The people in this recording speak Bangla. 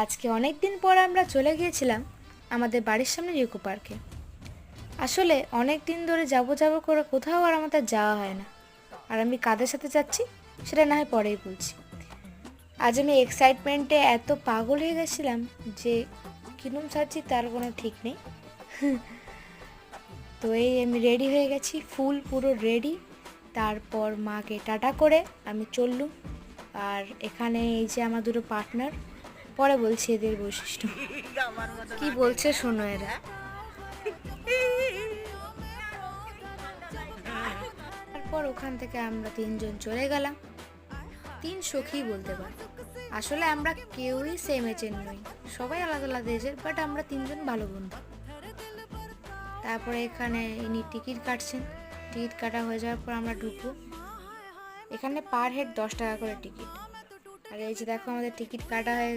আজকে অনেক দিন পর আমরা চলে গিয়েছিলাম আমাদের বাড়ির সামনে ইকো পার্কে। আসলে অনেক দিন ধরে যাব করে কোথাও আর আমাদের যাওয়া হয় না। আর আমি কাদের সাথে যাচ্ছি সেটা না হয় পরেই বলছি। আজ আমি এক্সাইটমেন্টে এত পাগল হয়ে গেছিলাম যে কিরম ছাড়ছি তার কোনো ঠিক নেই। তো এই আমি রেডি হয়ে গেছি, ফুল পুরো রেডি। তারপর মাকে টাটা করে আমি চললুম। আর এখানে এই যে আমার দুটো পার্টনার, পরে বলছি এদের বৈশিষ্ট্য কি বলছে শোনো এরা। তারপর ওখান থেকে আমরা তিনজন চলে গেলাম, তিন সখী বলতে পারো। আসলে আমরা কেউই সেম এজের নই, সবাই আলাদা আলাদা এজের, বাট আমরা তিনজন ভালো বন্ধু। তারপরে এখানে ইনি টিকিট কাটছেন, টিকিট কাটা হয়ে যাওয়ার পর আমরা ঢুকবো। এখানে পার হেড 10 টাকা করে টিকিট। আর এই যে দেখো আমাদের টিকিট কাটা হয়ে